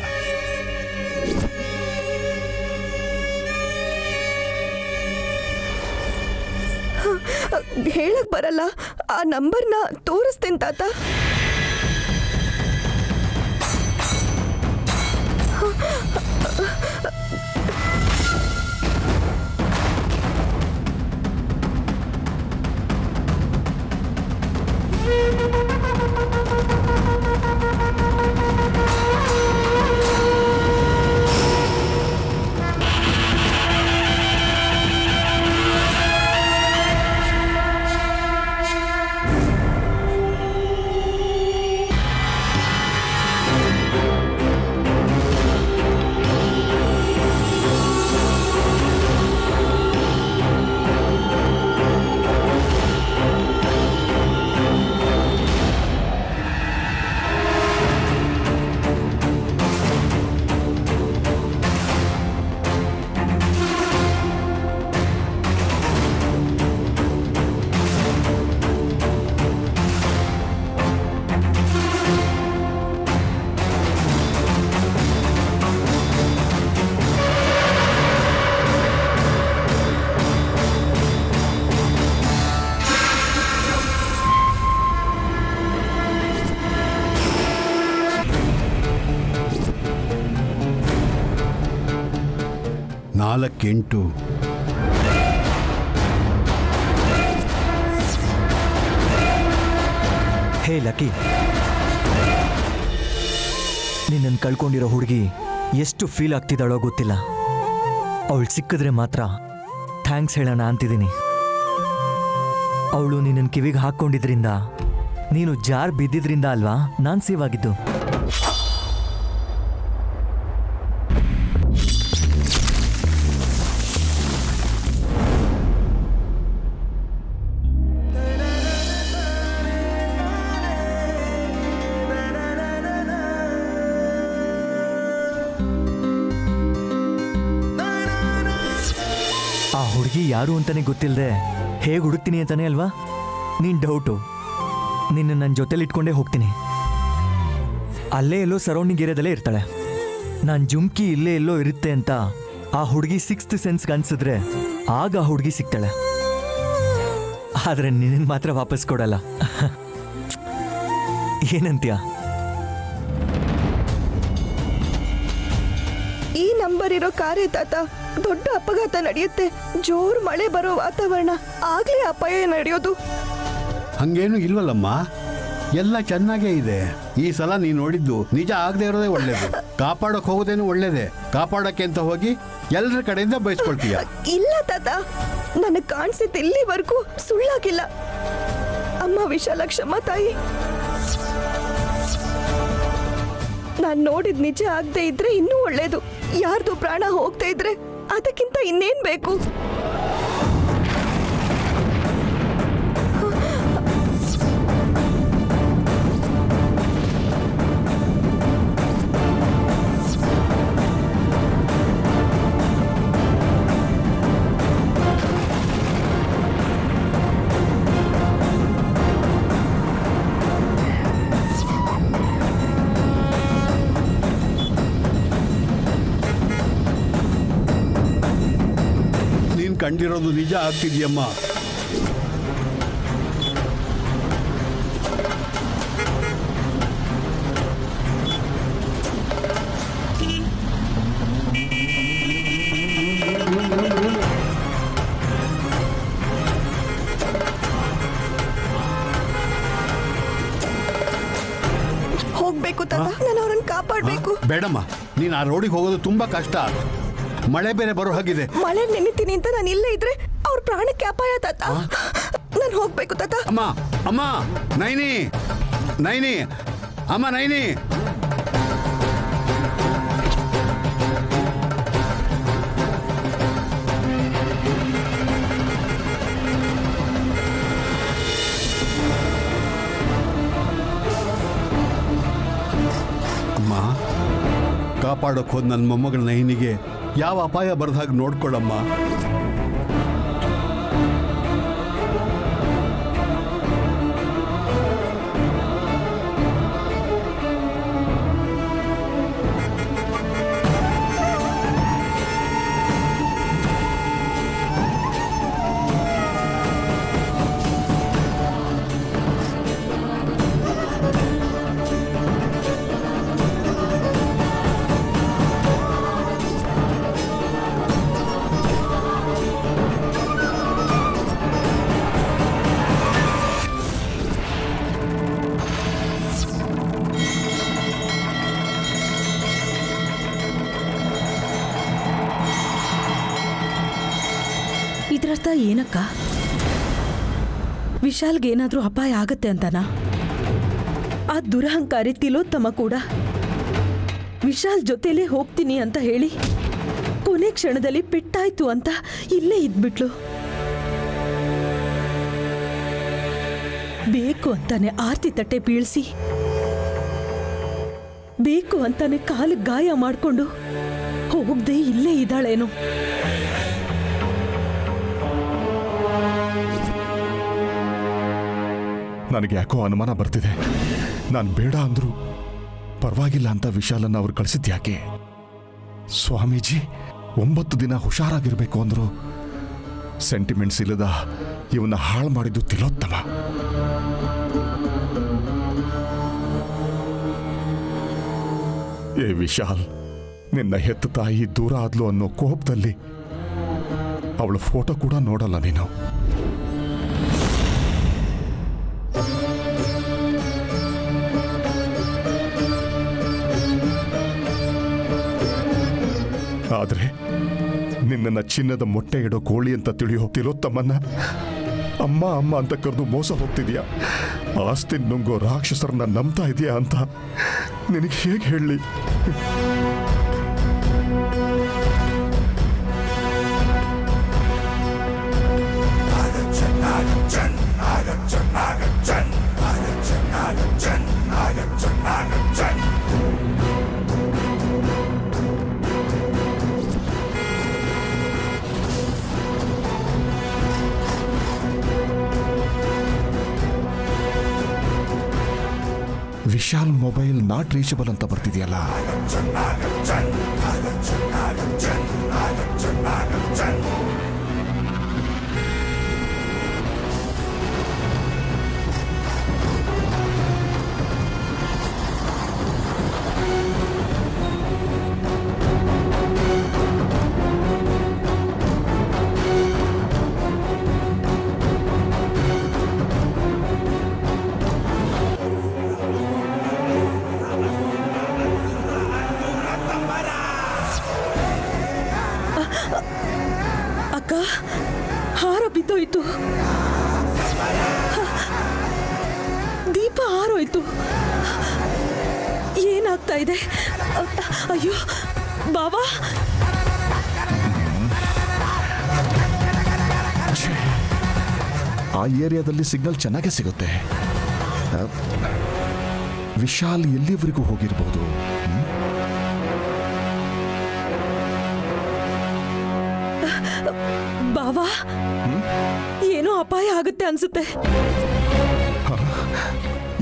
ಹೇಳಕ್ ಬರಲ್ಲ. ಆ ನಂಬರ್ನ ತೋರಿಸ್ತೇನೆ ತಾತ. 4 ಹೇ ಲಕ್ಕಿ, ನಿನ್ನನ್ನು ಕಳ್ಕೊಂಡಿರೋ ಹುಡುಗಿ ಎಷ್ಟು ಫೀಲ್ ಆಗ್ತಿದ್ದಾಳೋ ಗೊತ್ತಿಲ್ಲ. ಅವಳು ಸಿಕ್ಕಿದ್ರೆ ಮಾತ್ರ ಥ್ಯಾಂಕ್ಸ್ ಹೇಳೋಣ ಅಂತಿದ್ದೀನಿ. ಅವಳು ನಿನ್ನನ್ನು ಕಿವಿಗೆ ಹಾಕ್ಕೊಂಡಿದ್ರಿಂದ, ನೀನು ಜಾರ್ ಬಿದ್ದಿದ್ರಿಂದ ಅಲ್ವಾ ನಾನು ಸೇವ್ ಆಗಿದ್ದು. ಆ ಹುಡುಗಿ ಯಾರು ಅಂತಾನೆ ಗೊತ್ತಿಲ್ಲದೆ ಹೇಗೆ ಹುಡುಕ್ತೀನಿ ಅಂತಾನೆ ಅಲ್ವಾ ನೀನ್ ಡೌಟು. ನಿನ್ನ ನನ್ನ ಜೊತೆಲಿ ಇಟ್ಕೊಂಡೇ ಹೋಗ್ತೀನಿ. ಅಲ್ಲೇ ಎಲ್ಲೋ ಸರೌಂಡಿಂಗ್ ಏರಿಯಾದಲ್ಲೇ ಇರ್ತಾಳೆ. ನಾನು ಜುಮ್ಕಿ ಇಲ್ಲೇ ಎಲ್ಲೋ ಇರುತ್ತೆ ಅಂತ ಆ ಹುಡುಗಿ 6th ಸೆನ್ಸ್ಗೆ ಅನ್ಸಿದ್ರೆ ಆಗ ಆ ಹುಡುಗಿ ಸಿಗ್ತಾಳೆ. ಆದ್ರೆ ನಿನ್ನ ಮಾತ್ರ ವಾಪಸ್ ಕೊಡಲ್ಲ. ಏನಂತ್ಯ? ಈ ನಂಬರ್ ಇರೋ ಕಾರೇ ತಾತ. ದೊಡ್ಡ ಅಪಘಾತ ನಡೆಯುತ್ತೆ, ಜೋರ್ ಮಳೆ ಬರೋ ವಾತಾವರಣ, ಆಗ್ಲೇ ಅಪಾಯ ನಡೆಯೋದು. ಹಂಗೇನು ಇಲ್ವಲ್ಲಮ್ಮ, ಎಲ್ಲ ಚೆನ್ನಾಗೇ ಇದೆ. ಈ ಸಲ ನೀ ನೋಡಿದ್ದು ನಿಜ ಆಗದೆ ಇರೋದೇ ಒಳ್ಳೇದು. ಕಾಪಾಡೋಕೆ ಹೋಗೋದೇನು ಒಳ್ಳೇದೇ. ಕಾಪಾಡೋಕೆ ಅಂತ ಹೋಗಿ ಎಲ್ಲರ ಕಡೆಯಿಂದ ಬಯಸ್ಕೊಳ್ತೀಯ. ಇಲ್ಲ ತಾತ, ನನಗೆ ಕಾಣಿಸಿದ್ದು ಇಲ್ಲಿವರೆಗೂ ಸುಳ್ಳಾಗಿಲ್ಲ. ಅಮ್ಮ ವಿಶಾಲಕ್ಷಮ್ಮ ತಾಯಿ, ನಾನ್ ನೋಡಿದ್ ನಿಜ ಆಗದೆ ಇದ್ರೆ ಇನ್ನೂ ಒಳ್ಳೇದು. ಯಾರ್ದು ಪ್ರಾಣ ಹೋಗ್ತಾ ಇದ್ರೆ ಅದಕ್ಕಿಂತ ಇನ್ನೇನ್ ಬೇಕು? ಕಂಡಿರೋದು ನಿಜ ಆಗ್ತಿದ್ಯಮ್ಮ. ಹೋಗ್ಬೇಕು ತಾತ, ನಾನು ಅವ್ರನ್ನ ಕಾಪಾಡ್ಬೇಕು. ಬೇಡಮ್ಮ, ನೀನ್ ಆ ರೋಡಿಗೆ ಹೋಗೋದು ತುಂಬಾ ಕಷ್ಟ. ಮಳೆ ಬೇರೆ ಬರೋ ಹಾಗಿದೆ. ಮಳೆ ನೆನಿತೀನಿ ಅಂತ ನಾನು ಇಲ್ಲೇ ಇದ್ರೆ ಅವ್ರ ಪ್ರಾಣಕ್ಕೆ ಅಪಾಯ ತಾತ. ನಾನು ಹೋಗ್ಬೇಕು ತಾತ. ಅಮ್ಮ ಅಮ್ಮ ನೈನಿ ನೈನಿ ಅಮ್ಮ ನೈನಿ. ಅಮ್ಮ, ಕಾಪಾಡೋಕೆ ಹೋದ್ ನನ್ನ ಮೊಮ್ಮಗಳ ನೈನಿಗೆ ಯಾವ ಅಪಾಯ ಬರದ ಹಾಗೆ ನೋಡ್ಕೊಳ್ಳಮ್ಮ. ಇದರರ್ಥ ಏನಕ್ಕ? ವಿಶಾಲ್ಗೆ ಏನಾದ್ರೂ ಅಪಾಯ ಆಗತ್ತೆ ಅಂತನಾ? ಆ ದುರಹಂಕಾರಿ ತಿಲೋತ್ತಮ ಕೂಡ ವಿಶಾಲ್ ಜೊತೆಲೇ ಹೋಗ್ತೀನಿ ಅಂತ ಹೇಳಿ ಕೊನೆ ಕ್ಷಣದಲ್ಲಿ ಪೆಟ್ಟಾಯ್ತು ಅಂತ ಇಲ್ಲೇ ಇದ್ಬಿಟ್ಲು. ಬೇಕು ಅಂತಾನೆ ಆರ್ತಿ ತಟ್ಟೆ ಬೀಳ್ಸಿ, ಬೇಕು ಅಂತಾನೆ ಕಾಲಿಗೆ ಗಾಯ ಮಾಡಿಕೊಂಡು ಹೋಗದೆ ಇಲ್ಲೇ ಇದ್ದಾಳೇನು? ನನಗೆ ಯಾಕೋ ಅನುಮಾನ ಬರ್ತಿದೆ. ನಾನು ಬೇಡ ಅಂದ್ರು ಪರವಾಗಿಲ್ಲ ಅಂತ ವಿಶಾಲನ್ನ ಅವ್ರು ಕಳಿಸಿದ್ಯಾಕೆ? ಸ್ವಾಮೀಜಿ 9 ದಿನ ಹುಷಾರಾಗಿರ್ಬೇಕು ಅಂದ್ರು. ಸೆಂಟಿಮೆಂಟ್ಸ್ ಇಲ್ಲದ ಇವನ್ನ ಹಾಳು ಮಾಡಿದ್ದು ತಿಲೋತ್ತಮ. ಏ ವಿಶಾಲ್, ನಿನ್ನ ಹೆತ್ತ ತಾಯಿ ದೂರ ಆದ್ಲು ಅನ್ನೋ ಕೋಪದಲ್ಲಿ ಅವಳ ಫೋಟೋ ಕೂಡ ನೋಡಲ್ಲ ನೀನು. ಆದ್ರೆ ನಿನ್ನನ್ನ ಚಿನ್ನದ ಮೊಟ್ಟೆ ಇಡೋ ಕೋಳಿ ಅಂತ ತಿಳಿಯೋ ತಿಲೋತ್ತಮನ್ನ ಅಮ್ಮ ಅಮ್ಮ ಅಂತ ಕರೆದು ಮೋಸ ಹೋಗ್ತಿದ್ಯಾ? ಆಸ್ತಿ ನುಂಗೋ ರಾಕ್ಷಸರನ್ನ ನಂಬ್ತಾ ಇದೆಯಾ ಅಂತ ನಿನಗೆ ಹೇಗೆ ಹೇಳಿ? ವಿಶಾಲ್ ಮೊಬೈಲ್ ನಾಟ್ ರೀಚಬಲ್ ಅಂತ ಬರ್ತಿದೆಯಲ್ಲ. ಅಕ್ಕ, ಹಾರ ಬಿದ್ದೋಯ್ತು. ದೀಪ ಹಾರೋಯ್ತು. ಏನಾಗ್ತಾ ಇದೆ? ಅಯ್ಯೋ ಬಾಬಾ, ಆ ಏರಿಯಾದಲ್ಲಿ ಸಿಗ್ನಲ್ ಚೆನ್ನಾಗೇ ಸಿಗುತ್ತೆ. ವಿಶಾಲ್ ಎಲ್ಲಿವರೆಗೂ ಹೋಗಿರ್ಬೋದು? ಬಾಬಾ, ಏನೋ ಅಪಾಯ ಆಗುತ್ತೆ ಅನ್ಸುತ್ತೆ.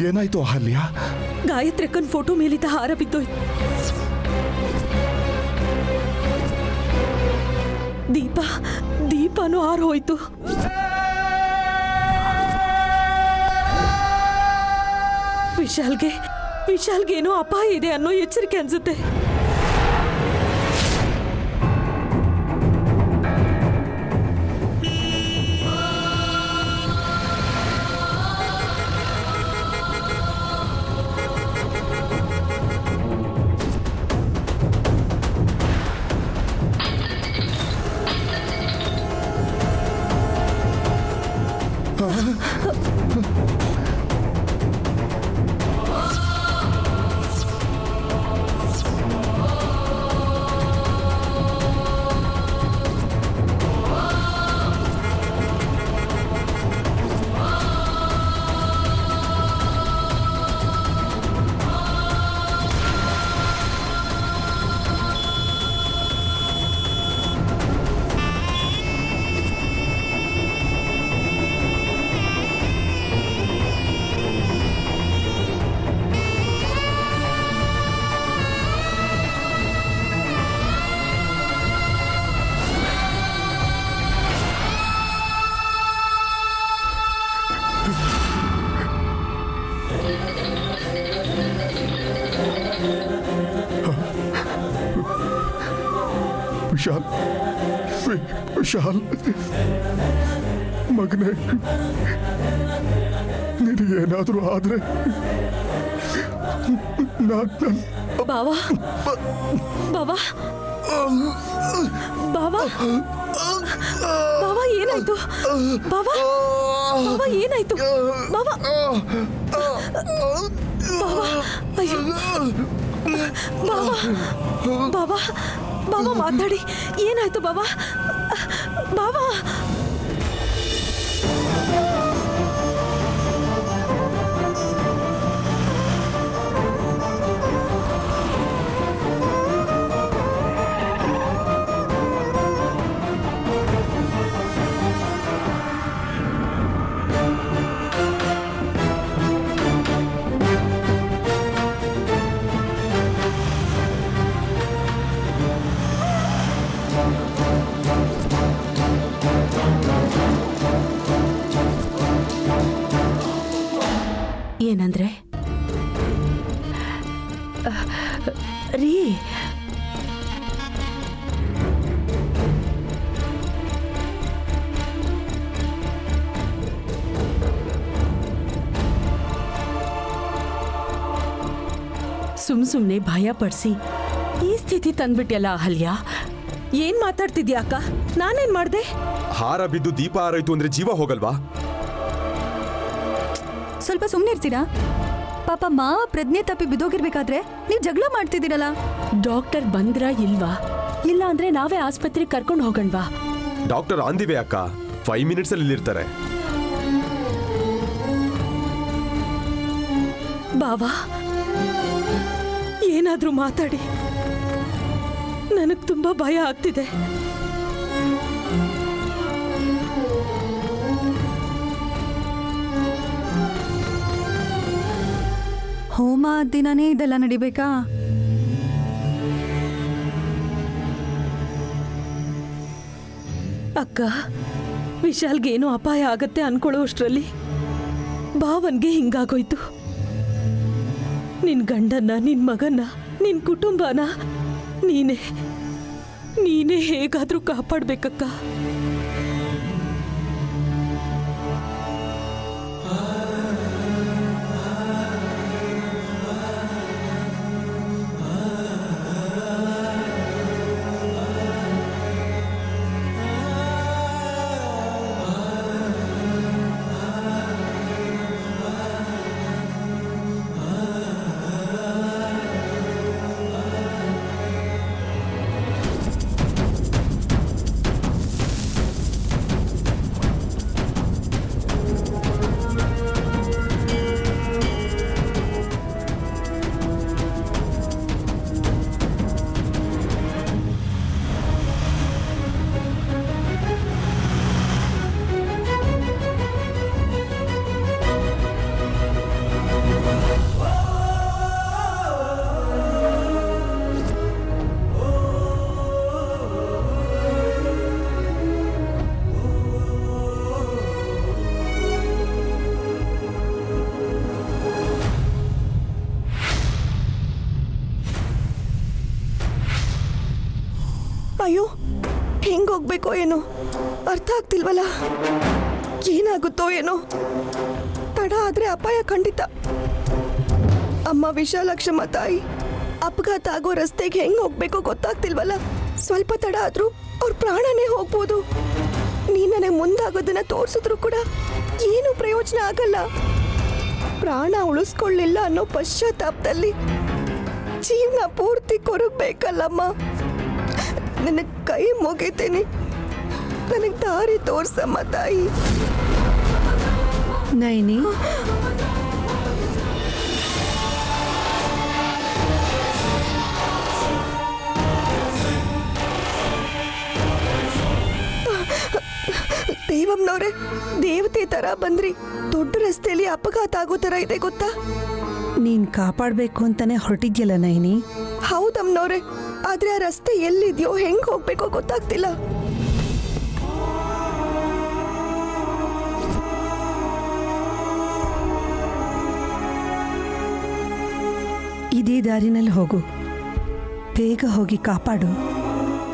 ಏನಾಯ್ತು ಅಹಲ್ಯ? ಗಾಯತ್ರಿಕನ್ ಫೋಟೋ ಮೇಲಿದ್ದ ಹಾರ ಬಿದ್ದೋಯ್ತು. ದೀಪನೂ ಹಾರ ಹೋಯ್ತು. ವಿಶಾಲ್ಗೆ ಏನೋ ಅಪಾಯ ಇದೆ ಅನ್ನೋ ಎಚ್ಚರಿಕೆ ಅನ್ಸುತ್ತೆ. ವಿಶಾಲ್ ಮಗನೇ, ನಿನಗೇನಾದ್ರೂ ಆದ್ರೆ ಬಾವಾ ಬಾವಾ ಬಾವಾ ಬಾವಾ ಏನಾಯ್ತು? ಬಾವಾ ಬಾವಾ ಏನಾಯ್ತು? ಬಾವಾ ಬಾವಾ ಅಯ್ಯೋ ಬಾವಾ ಬಾವಾ ಬಾವಾ ಮಾತಾಡಿ, ಏನಾಯ್ತು ಬಾವಾ? ಬಾವಾ ಸುಮ್ನೆ ಭಯ ಪಡಿಸಿ ಈ ಸ್ಥಿತಿ ತಂದ್ಬಿಟ್ಯಲ್ಲ ಅಹಲ್ಯ. ಏನ್ ಮಾತಾಡ್ತಿದ್ಯಾ ಅಕ್ಕ? ನಾನೇನ್ ಮಾಡ್ದೆ? ಹಾರ ಬಿದ್ದು ದೀಪ ಹಾರಾಯ್ತು ಅಂದ್ರೆ ಜೀವ ಹೋಗಲ್ವಾ? ಸ್ವಲ್ಪ ಸುಮ್ಮನೆ ಇರ್ತೀರಾ? ಪಾಪ ಮಾವ ಪ್ರಜ್ಞೆ ತಪ್ಪಿ ಬಿದ್ದೋಗಿರ್ಬೇಕಾದ್ರೆ ನೀವು ಜಗಳ ಮಾಡ್ತಿದ್ದೀರಲ್ಲ. ಡಾಕ್ಟರ್ ಬಂದ್ರಾ ಇಲ್ವಾ? ಇಲ್ಲ ಅಂದ್ರೆ ನಾವೇ ಆಸ್ಪತ್ರೆಗೆ ಕರ್ಕೊಂಡು ಹೋಗಣ್ವಾ? ಡಾಕ್ಟರ್ ಅಂದಿವೆ ಅಕ್ಕ, 5 ಮಿನಿಟ್ಸ್ ಅಲ್ಲಿ ಇಲ್ಲಿರ್ತಾರೆ. ಬಾವಾ, ಏನಾದ್ರೂ ಮಾತಾಡಿ, ನನಗ್ ತುಂಬಾ ಭಯ ಆಗ್ತಿದೆ. ಹೋಮ ದಿನನೇ ಇದೆಲ್ಲ ನಡಿಬೇಕಾ? ಅಕ್ಕ, ವಿಶಾಲ್ಗೆ ಏನೋ ಅಪಾಯ ಆಗತ್ತೆ ಅನ್ಕೊಳ್ಳೋ ಅಷ್ಟ್ರಲ್ಲಿ ಭಾವನ್ಗೆ ಹಿಂಗಾಗೋಯ್ತು. ನಿನ್ ಗಂಡನ್ನ, ನಿನ್ ಮಗನ್ನ, ನಿನ್ ಕುಟುಂಬನ ನೀನೇ ಹೇಗಾದ್ರೂ ಕಾಪಾಡ್ಬೇಕಕ್ಕ. ಅಯ್ಯೋ, ಹೆಂಗ್ ಹೋಗ್ಬೇಕೋ ಏನೋ ಅರ್ಥ ಆಗ್ತಿಲ್ವಲ್ಲ. ಏನಾಗುತ್ತೋ ಏನೋ. ತಡ ಆದ್ರೆ ಅಪಾಯ ಖಂಡಿತ. ಅಮ್ಮ ವಿಶಾಲಾಕ್ಷಮ್ಮ ತಾಯಿ, ಅಪಘಾತ ಆಗೋ ರಸ್ತೆಗೆ ಹೆಂಗ್ ಹೋಗ್ಬೇಕೋ ಗೊತ್ತಾಗ್ತಿಲ್ವಲ್ಲ. ಸ್ವಲ್ಪ ತಡ ಆದ್ರೂ ಅವ್ರ ಪ್ರಾಣನೇ ಹೋಗ್ಬೋದು. ನೀನ್ ನನಗೆ ಮುಂದಾಗೋದನ್ನ ತೋರಿಸಿದ್ರು ಕೂಡ ಏನು ಪ್ರಯೋಜನ ಆಗಲ್ಲ. ಪ್ರಾಣ ಉಳಿಸ್ಕೊಳ್ಳಿಲ್ಲ ಅನ್ನೋ ಪಶ್ಚಾತ್ತಾಪದಲ್ಲಿ ಜೀವನ ಪೂರ್ತಿ ಕೊರಗಬೇಕಲ್ಲಮ್ಮ. ನನ್ನ ಕೈ ಮುಗಿತೀನಿ, ನನಗೆ ದಾರಿ ತೋರ್ಸಮ್ಮ ತಾಯಿ. ನೈನಿ, ದೇವಮ್ಮನವ್ರೆ, ದೇವತೆ ತರ ಬಂದ್ರಿ. ದೊಡ್ಡ ರಸ್ತೆಯಲ್ಲಿ ಅಪಘಾತ ಆಗೋ ತರ ಇದೆ ಗೊತ್ತಾ? ನೀನ್ ಕಾಪಾಡ್ಬೇಕು ಅಂತಾನೆ ಹೊರಟಿದ್ಯಲ್ಲ ನೈನಿ. ಹೌದಮ್ಮನವ್ರೆ, ಆದ್ರೆ ಆ ರಸ್ತೆ ಎಲ್ಲಿದ್ಯೋ, ಹೆಂಗ್ ಹೋಗ್ಬೇಕೋ ಗೊತ್ತಾಗ್ತಿಲ್ಲ. ಇದೇ ದಾರಿನಲ್ಲಿ ಹೋಗು, ಬೇಗ ಹೋಗಿ ಕಾಪಾಡು.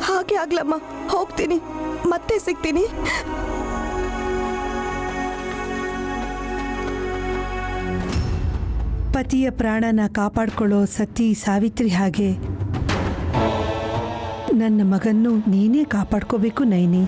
ಹಾಗೆ ಆಗ್ಲಮ್ಮ, ಹೋಗ್ತೀನಿ, ಮತ್ತೆ ಸಿಗ್ತೀನಿ. ಪತಿಯ ಪ್ರಾಣನ ಕಾಪಾಡ್ಕೊಳ್ಳೋ ಸತಿ ಸಾವಿತ್ರಿ ಹಾಗೆ ನನ್ನ ಮಗನ್ನು ನೀನೇ ಕಾಪಾಡ್ಕೋಬೇಕು Naini.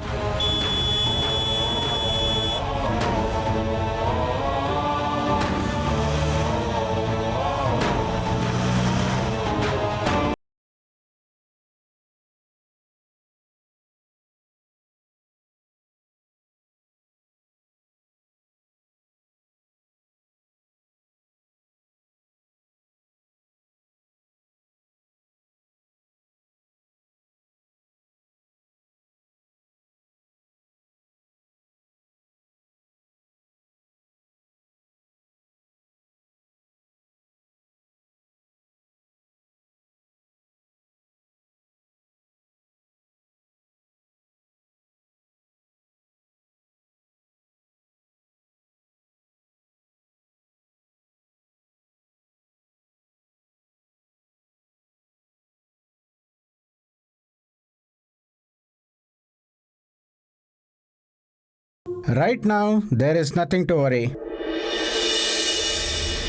Right now, there is nothing to worry.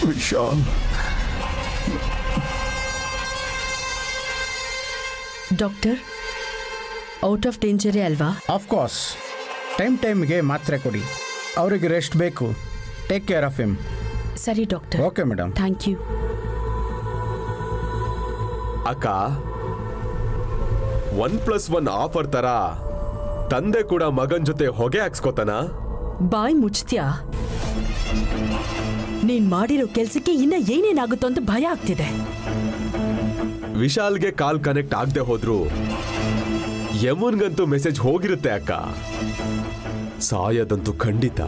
Vishal, doctor out of ಡೇಂಜರೇ ಅಲ್ವಾ? ಆಫ್ಕೋರ್ಸ್, ಟೈಮ್ಗೆ ಮಾತ್ರೆ ಕೊಡಿ. ಅವರಿಗೆ ರೆಸ್ಟ್ ಬೇಕು. Take care of him. ಸರಿ doctor. Okay madam. Thank you. ಅಕ್ಕ, 1+1 ಆಫರ್ ತರ ತಂದೆ ಕೂಡ ಮಗನ್ ಜೊತೆ ಹೊಗೆ ಹಾಕ್ಸ್ಕೊತಾನ. ಬಾಯ್ ಮುಚ್ತ್ಯಾ? ನೀನ್ ಮಾಡಿರೋ ಕೆಲ್ಸಕ್ಕೆ ಇನ್ನ ಏನೇನಾಗುತ್ತೋ ಅಂತ ಭಯ ಆಗ್ತಿದೆ. ವಿಶಾಲ್ಗೆ ಕಾಲ್ ಕನೆಕ್ಟ್ ಆಗದೆ ಹೋದ್ರು ಯಮುನ್ಗಂತೂ ಮೆಸೇಜ್ ಹೋಗಿರುತ್ತೆ ಅಕ್ಕ. ಸಾಯದಂತೂ ಖಂಡಿತ.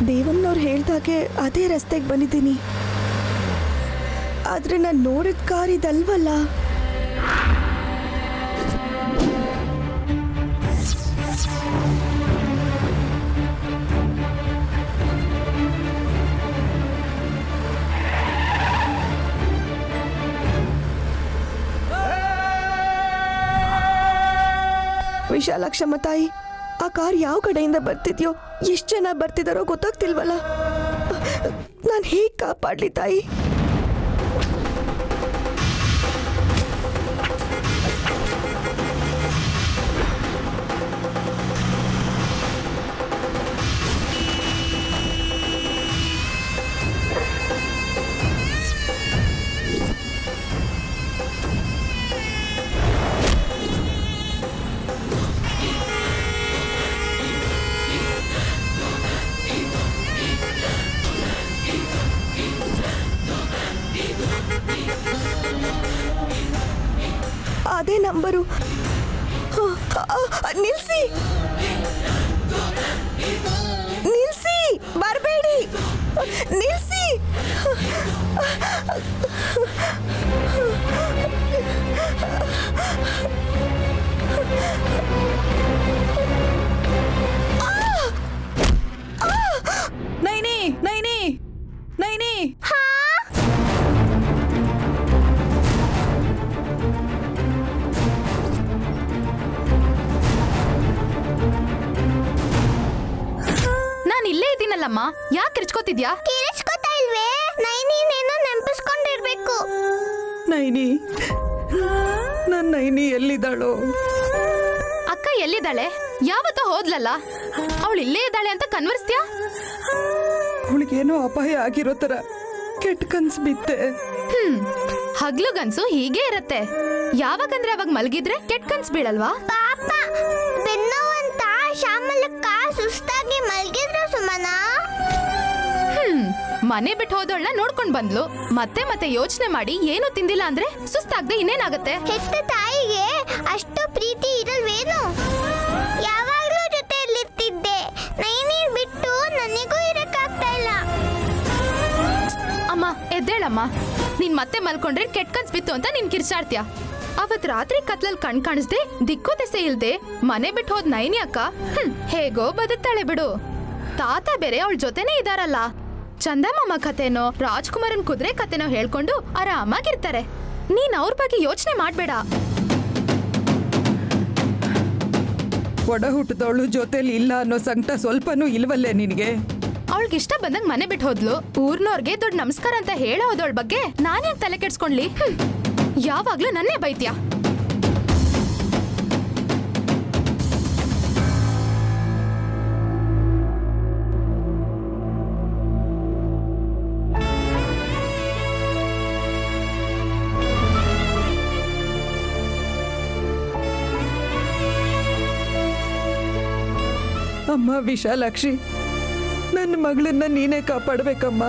ದೇವಮ್ಮನವ್ರು ಹೇಳ್ದಾಗೆ ಅದೇ ರಸ್ತೆಗೆ ಬಂದಿದ್ದೀನಿ. ಆದ್ರೆ ನಾನು ನೋಡಿದ ಕಾರ್ ಇದಲ್ವಲ್ಲ. ವಿಶಾಲಾಕ್ಷಮ್ಮ ತಾಯಿ, ಆ ಕಾರ್ ಯಾವ ಕಡೆಯಿಂದ ಬರ್ತಿದ್ಯೋ, ಎಷ್ಟು ಜನ ಬರ್ತಿದಾರೋ ಗೊತ್ತಾಗ್ತಿಲ್ವಲ್ಲ. ನಾನು ಹೇಗೆ ಕಾಪಾಡ್ಲಿ ತಾಯಿ? ಅದೇ ನಂಬರು. ನಿಲ್ಸಿ, ನಿಲ್ಸಿ, ಬರಬೇಡಿ, ನಿಲ್ಸಿ. ನೈನಿ, ನೈನಿ, ನೈನಿ. ಇಲ್ಲೇ ಇದ್ದೀನಲ್ಲಮ್ಮ, ಯಾಕೆ ಕಿರ್ಚ್ಕೋತಿದ್ಯಾ? ಕಿರಿಚ್ಕೋತಾ ಇಲ್ವೇ? ನೈನಿನೇನೋ ನೆನಪಿಸ್ಕೊಂಡಿರ್ಬೇಕು. ನೈನಿ, ನನ್ನ ನೈನಿ ಎಲ್ಲಿದ್ದಾಳೋ? ಅಕ್ಕ ಎಲ್ಲಿದ್ದಾಳೆ? ಯಾವತ್ತೋ ಹೋದ್ಲಲ್ಲ, ಅವಳು ಇಲ್ಲೇ ಇದ್ದಾಳೆ ಅಂತ ಕನ್ವರ್ಸ್ತ್ಯಾ? ಅವಳಿಗೇನೋ ಅಪಾಯ ಆಗಿರೋ ತರ ಕೆಟ್ಟ ಕನ್ಸು ಬಿತ್ತೆ. ಹಗ್ಲು ಗನ್ಸು ಹೀಗೆ ಇರತ್ತೆ. ಯಾವಾಗಂದ್ರೆ ಅವಾಗ ಮಲಗಿದ್ರೆ ಕೆಟ್ಟ ಕನ್ಸು ಬೀಳಲ್ವಾ? ಪಾಪ ಬೆನ್ನೋವಂತ ಶ್ಯಾಮಲಕ್ಕ ಸುಸ್ತಾಗಿ ಮಲಗಿದ್ರು ಸುಮನ. ಮನೆ ಬಿಟ್ಟು ಹೋದವಳನ್ನ ನೋಡ್ಕೊಂಡ್ ಬಂದ್ಲು. ಮತ್ತೆ ಮತ್ತೆ ಯೋಚನೆ ಮಾಡಿ ಏನು ತಿಂದಿಲ್ಲ ಅಂದ್ರೆ ಸುಸ್ತಾಗದೆ ಇನ್ನೇನಾಗತ್ತೆ? ಹೆತ್ತ ತಾಯಿಗೆ ಅಷ್ಟು ಪ್ರೀತಿ ಇರಲ್ವೇನು? ಯಾವಾಗ್ಲೂ ಜೊತೆಯಲ್ಲಿರ್ತಿದ್ದೆ. ನೈನಿ ಬಿಟ್ಟು ನನಗೂ ಇರಕ್ಕಾಗ್ತಾ ಇಲ್ಲ. ಅಮ್ಮ ಎದ್ದೇಳಮ್ಮ, ನೀನ್ ಮತ್ತೆ ಮಲ್ಕೊಂಡ್ರೆ ಕೆಟ್ಟ ಕನ್ಸ್ ಬಿತ್ತು ಅಂತ ನೀನ್ ಕಿರ್ಚಾಡ್ತೀಯ. ಅವತ್ ರಾತ್ರಿ ಕತ್ಲಲ್ಲಿ ಕಣ್ ಕಾಣಿಸ್ದೆ, ದಿಕ್ಕು ದೆಸೆ ಇಲ್ದೆ ಮನೆ ಬಿಟ್ಟು ಹೋದ್ ನೈನಿ ಅಕ್ಕ ಹೇಗೋ ಬದುಕ್ತಾಳೆ ಬಿಡು. ತಾತ ಬೇರೆ ಅವಳ ಜೊತೆನೇ ಇದಾರಲ್ಲ. ಚಂದಮಾಮ ಕತೆನೋ ರಾಜ್ಕುಮಾರನ್ ಕುದುರೆ ಕತೆನೋ ಹೇಳ್ಕೊಂಡು ಆರಾಮಾಗಿರ್ತಾರೆ. ನೀನ್ ಅವ್ರ ಬಗ್ಗೆ ಯೋಚನೆ ಮಾಡ್ಬೇಡ. ಒಡ ಹುಟ್ಟಿದವಳು ಜೊತೆಲಿ ಇಲ್ಲ ಅನ್ನೋ ಸಂಕಟ ಸ್ವಲ್ಪನೂ ಇಲ್ವಲ್ಲೇ ನಿನಗೆ? ಅವಳಿಗಿಷ್ಟ ಬಂದಂಗ್ ಮನೆ ಬಿಟ್ಟು ಹೋದ್ಲು. ಊರ್ನವ್ರಿಗೆ ದೊಡ್ಡ ನಮಸ್ಕಾರ ಅಂತ ಹೇಳೋದವಳ ಬಗ್ಗೆ ನಾನ್ಯಾಕೆ ತಲೆ ಕೆಡ್ಸ್ಕೊಂಡ್ಲಿ? ಯಾವಾಗ್ಲೂ ನನ್ನೇ ಬೈತ್ಯಾ? ಅಮ್ಮ ವಿಶಾಲಾಕ್ಷಿ, ನನ್ನ ಮಗಳನ್ನ ನೀನೇ ಕಾಪಾಡ್ಬೇಕಮ್ಮ.